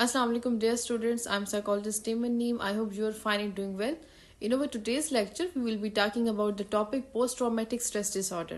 Assalamu alaikum dear students, I'm psychologist Temin Neem. I hope you are fine and doing well. In our today's lecture, we will be talking about the topic post-traumatic stress disorder.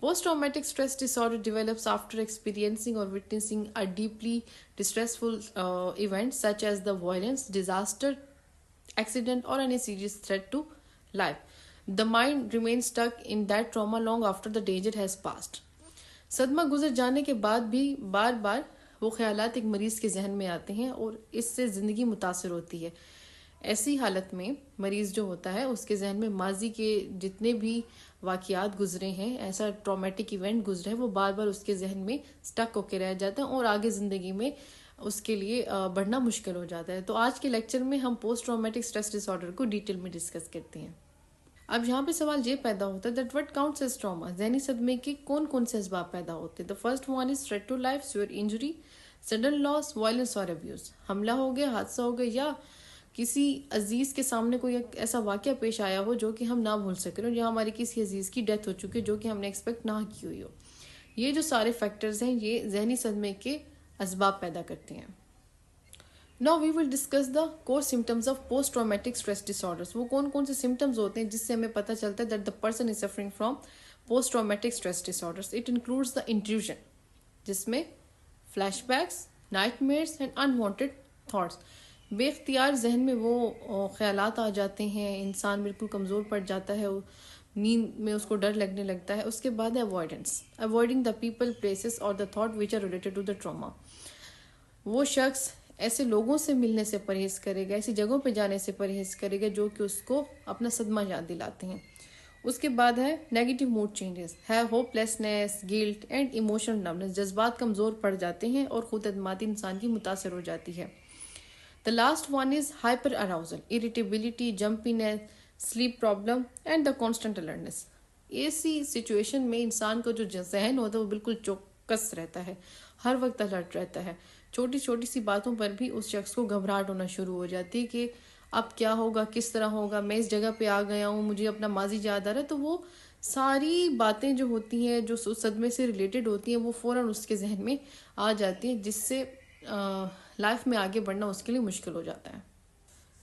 Post-traumatic stress disorder develops after experiencing or witnessing a deeply distressful event such as the violence, disaster, accident or any serious threat to life. The mind remains stuck in that trauma long after the danger has passed. صدمہ گزر جانے کے بعد بھی بار بار وہ خیالات ایک مریض کے ذہن میں آتے ہیں اور اس سے زندگی متاثر ہوتی ہے. ایسی حالت میں مریض جو ہوتا ہے اس کے ذہن میں ماضی کے جتنے بھی واقعات گزرے ہیں, ایسا ٹرامیٹک ایونٹ گزرا ہے, وہ بار بار اس کے ذہن میں سٹک ہو کے رہ جاتا ہے اور آگے زندگی میں اس کے لیے بڑھنا مشکل ہو جاتا ہے. تو آج کے لیکچر میں ہم post traumatic stress disorder کو ڈیٹیل میں ڈسکس کرتے ہیں. اب یہاں پہ سوال یہ پیدا ہوتا ہے that what counts as trauma. ذہنی صدمے کے کون کون سے اسباب پیدا ہوتے ہیں؟ The first one is threat to life, severe injury, sudden loss, violence اور ابیوز. حملہ ہو گیا, حادثہ ہو گیا, یا کسی عزیز کے سامنے کوئی ایک ایسا واقعہ پیش آیا ہو جو کہ ہم نہ بھول سکیں, یا ہماری کسی عزیز کی ڈیتھ ہو چکی ہے جو کہ ہم نے ایکسپیکٹ نہ کی ہوئی ہو. یہ جو سارے فیکٹرز ہیں یہ ذہنی صدمے کے اسباب پیدا کرتے ہیں. Now we will discuss the core symptoms of post-traumatic stress disorders. وہ کون کون سے symptoms ہوتے ہیں جس سے ہمیں پتہ چلتا ہے that the person is suffering from post-traumatic stress disorders. It includes the intrusion, جس میں flashbacks, nightmares and unwanted thoughts. بے اختیار ذہن میں وہ خیالات آ جاتے ہیں, انسان بالکل کمزور پڑ جاتا ہے, نیند میں اس کو ڈر لگنے لگتا ہے. اس کے بعد ہے avoidance, avoiding the people, places or the thought which are related to the trauma. وہ شخص ایسے لوگوں سے ملنے سے پرہیز کرے گا, ایسی جگہوں پہ جانے سے پرہیز کرے گا جو کہ اس کو اپنا صدمہ یاد دلاتے ہیں. اس کے بعد ہے نیگیٹو موڈ چینجز, ہے hopelessness, guilt and emotional numbness. جذبات کمزور پڑ جاتے ہیں اور خود اعتمادی انسان کی متاثر ہو جاتی ہے. The last one is hyper arousal, irritability, jumpiness, sleep problem and the constant alertness. ایسی سچویشن میں انسان کا جو ذہن ہوتا ہے وہ بالکل چوکس رہتا ہے, ہر وقت الرٹ رہتا ہے. چھوٹی چھوٹی سی باتوں پر بھی اس شخص کو گھبراہٹ ہونا شروع ہو جاتی ہے کہ اب کیا ہوگا, کس طرح ہوگا, میں اس جگہ پہ آ گیا ہوں, مجھے اپنا ماضی یاد آ رہا ہے. تو وہ ساری باتیں جو ہوتی ہیں جو صدمے سے ریلیٹڈ ہوتی ہیں وہ فوراً اس کے ذہن میں آ جاتی ہیں, جس سے لائف میں آگے بڑھنا اس کے لیے مشکل ہو جاتا ہے.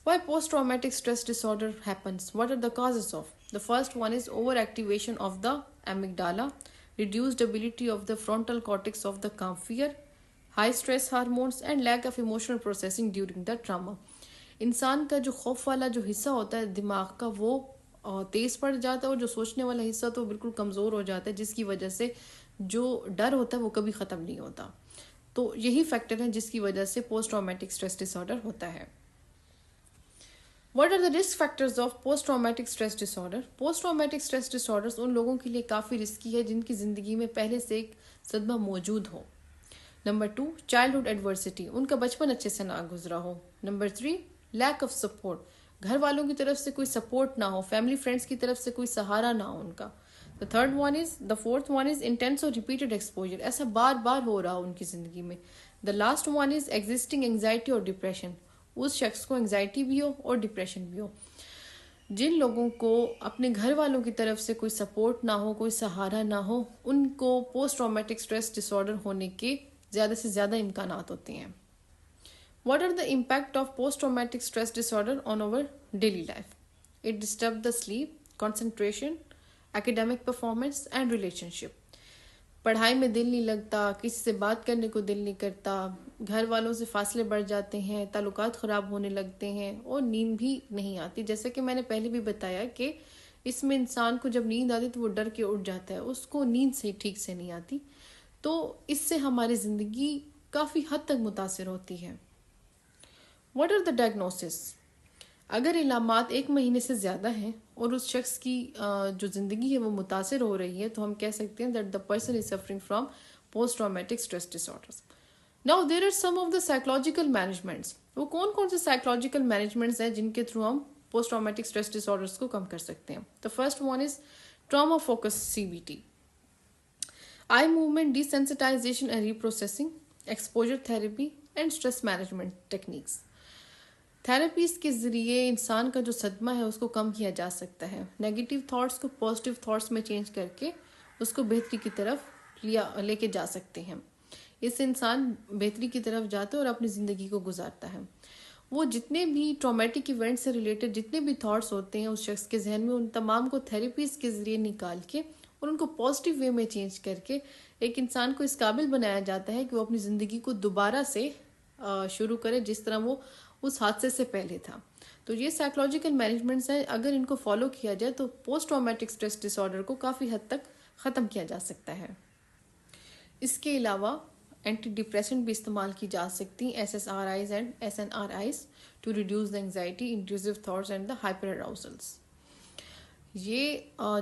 Why post-traumatic stress disorder happens? What are the causes of? The first one is overactivation of the amygdala, reduced ability of the frontal cortex of the calm fear, high stress hormones and lack of emotional processing during the trauma. انسان کا جو خوف والا جو حصہ ہوتا ہے دماغ کا وہ تیز پڑ جاتا ہے, اور جو سوچنے والا حصہ تو بالکل کمزور ہو جاتا ہے, جس کی وجہ سے جو ڈر ہوتا ہے وہ کبھی ختم نہیں ہوتا. تو یہی فیکٹر ہے جس کی وجہ سے پوسٹ ٹرامیٹک اسٹریس ڈس آرڈر ہوتا ہے. What are the risk factors of post-traumatic stress disorder? Post-traumatic stress disorders ان لوگوں کے لیے کافی رسکی ہے جن کی زندگی میں پہلے سے ایک صدمہ موجود ہو. نمبر 2, چائلڈہڈ ایڈورسٹی, ان کا بچپن اچھے سے نہ گزرا ہو. نمبر 3, لیک آف سپورٹ, گھر والوں کی طرف سے کوئی سپورٹ نہ ہو, فیملی فرینڈس کی طرف سے کوئی سہارا نہ ہو ان کا. The fourth one is intense or repeated exposure, ایسا بار بار ہو رہا ہو ان کی زندگی میں. دا لاسٹ ون از ایگزسٹنگ اینگزائٹی اور ڈپریشن, اس شخص کو اینگزائٹی بھی ہو اور ڈپریشن بھی ہو. جن لوگوں کو اپنے گھر والوں کی طرف سے کوئی سپورٹ نہ ہو, کوئی سہارا نہ ہو, ان کو پوسٹ ٹرامیٹک اسٹریس ڈس آرڈر ہونے کے زیادہ سے زیادہ امکانات ہوتے ہیں. What are the impact of post-traumatic stress disorder on our daily life? It disturbs the sleep, concentration, academic performance and relationship. پڑھائی میں دل نہیں لگتا, کسی سے بات کرنے کو دل نہیں کرتا, گھر والوں سے فاصلے بڑھ جاتے ہیں, تعلقات خراب ہونے لگتے ہیں, اور نیند بھی نہیں آتی. جیسے کہ میں نے پہلے بھی بتایا کہ اس میں انسان کو جب نیند آتی تو وہ ڈر کے اٹھ جاتا ہے, اس کو نیند سے ٹھیک سے نہیں آتی. تو اس سے ہماری زندگی کافی حد تک متاثر ہوتی ہے. What are the diagnosis? اگر علامات 1 مہینے سے زیادہ ہیں اور اس شخص کی جو زندگی ہے وہ متاثر ہو رہی ہے تو ہم کہہ سکتے ہیں that the person is suffering from post traumatic stress disorders. Now there are some of the psychological managements. وہ کون کون سے سائیکولوجیکل مینجمنٹس ہیں جن کے تھرو ہم post traumatic stress disorders کو کم کر سکتے ہیں؟ The first one is trauma focus CBT, eye movement desensitization and reprocessing, exposure therapy and stress management techniques. Therapies کے ذریعے انسان کا جو صدمہ ہے اس کو کم کیا جا سکتا ہے, نیگیٹو تھاٹس کو پازیٹیو تھاٹس میں چینج کر کے اس کو بہتری کی طرف لے کے جا سکتے ہیں. اس سے انسان بہتری کی طرف جاتا ہے اور اپنی زندگی کو گزارتا ہے. وہ جتنے بھی ٹرامیٹک ایونٹ سے ریلیٹڈ جتنے بھی تھاٹس ہوتے ہیں اس شخص کے ذہن میں، ان تمام کو تھیراپیز کے ذریعے نکال کے اور ان کو پازیٹیو وے میں چینج کر کے ایک انسان کو اس قابل بنایا جاتا ہے کہ وہ اپنی زندگی کو دوبارہ سے شروع کرے جس طرح وہ اس حادثے سے پہلے تھا. تو یہ سائیکولوجیکل مینجمنٹس ہیں، اگر ان کو فالو کیا جائے تو post traumatic stress disorder کو کافی حد تک ختم کیا جا سکتا ہے. اس کے علاوہ اینٹی ڈپریسنٹ بھی استعمال کی جا سکتی ہیں، S S R Is and S N R Is to reduce the anxiety, intrusive thoughts and the hyper arousals. یہ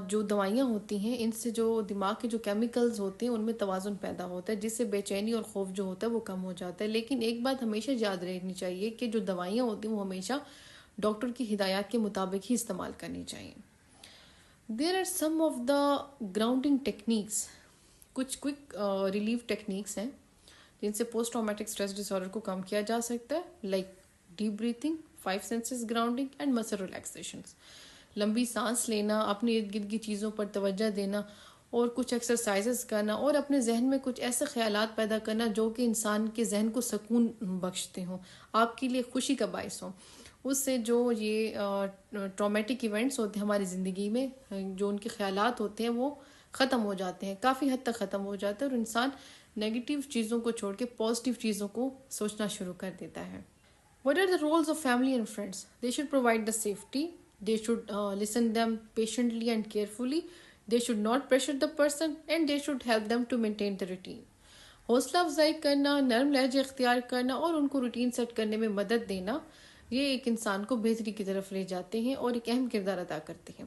جو دوائیاں ہوتی ہیں ان سے جو دماغ کے جو کیمیکلز ہوتے ہیں ان میں توازن پیدا ہوتا ہے، جس سے بے چینی اور خوف جو ہوتا ہے وہ کم ہو جاتا ہے. لیکن ایک بات ہمیشہ یاد رہنی چاہیے کہ جو دوائیاں ہوتی ہیں وہ ہمیشہ ڈاکٹر کی ہدایات کے مطابق ہی استعمال کرنی چاہیے. There are some of the grounding techniques, کچھ کوئک ریلیف ٹیکنیکس ہیں جن سے post traumatic stress disorder کو کم کیا جا سکتا ہے، like deep breathing, 5 senses grounding and muscle relaxations. لمبی سانس لینا، اپنے ارد گرد کی چیزوں پر توجہ دینا اور کچھ ایکسرسائزز کرنا اور اپنے ذہن میں کچھ ایسے خیالات پیدا کرنا جو کہ انسان کے ذہن کو سکون بخشتے ہوں، آپ کے لیے خوشی کا باعث ہوں. اس سے جو یہ ٹرامیٹک ایونٹس ہوتے ہیں ہماری زندگی میں، جو ان کے خیالات ہوتے ہیں وہ ختم ہو جاتے ہیں، کافی حد تک ختم ہو جاتے ہیں اور انسان نیگیٹیو چیزوں کو چھوڑ کے پازیٹیو چیزوں کو سوچنا شروع کر دیتا ہے. What are the roles of family and friends? They should provide the safety. They should listen them patiently and carefully. They should not pressure the person and they should help them to maintain the routine. حوصلہ افزائی کرنا، نرم لہجے اختیار کرنا اور ان کو routine set کرنے میں مدد دینا، یہ ایک انسان کو بہتری کی طرف لے جاتے ہیں اور ایک اہم کردار ادا کرتے ہیں.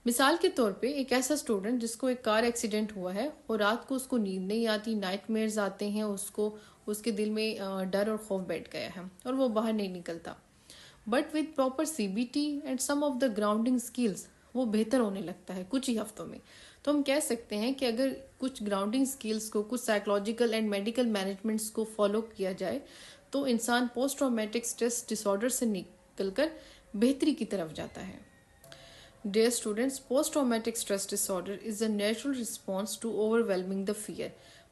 مثال کے طور پہ ایک ایسا اسٹوڈنٹ جس کو ایک کار ایکسیڈنٹ ہوا ہے اور رات کو اس کو نیند نہیں آتی، نائٹ میئرز آتے ہیں، اس کے دل میں ڈر اور خوف بیٹھ گیا ہے اور وہ باہر نہیں نکلتا. But with proper C B T and some of the grounding skills وہ بہتر ہونے لگتا ہے کچھ ہی ہفتوں میں. تو ہم کہہ سکتے ہیں کہ اگر کچھ گراؤنڈنگ اسکلز کو، کچھ سائیکولوجیکل اینڈ میڈیکل مینجمنٹس کو فالو کیا جائے تو انسان پوسٹ ٹرامیٹک اسٹریس ڈس آرڈر سے نکل کر بہتری کی طرف جاتا ہے. Dear students, post-traumatic stress disorder is a natural response to overwhelming the fear,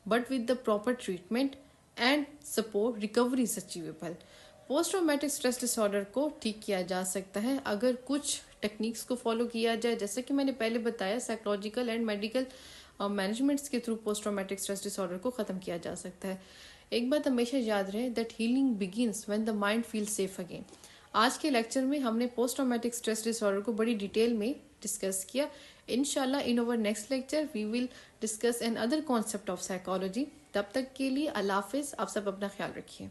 but with the proper treatment and support, recovery is achievable. Post-traumatic stress disorder کو ٹھیک کیا جا سکتا ہے اگر کچھ ٹیکنیکس کو فالو کیا جائے، جیسے کہ میں نے پہلے بتایا سائیکولوجیکل اینڈ میڈیکل مینجمنٹس کے through post traumatic stress disorder کو ختم کیا جا سکتا ہے. ایک بات ہمیشہ یاد رہے، that healing begins when the mind feel safe again. آج کے لیکچر میں ہم نے post traumatic stress disorder کو بڑی ڈیٹیل میں ڈسکس کیا. انشاءاللہ in our next lecture we will discuss another concept of psychology. تب تک کے لیے اللہ حافظ. آپ سب اپنا خیال رکھیے.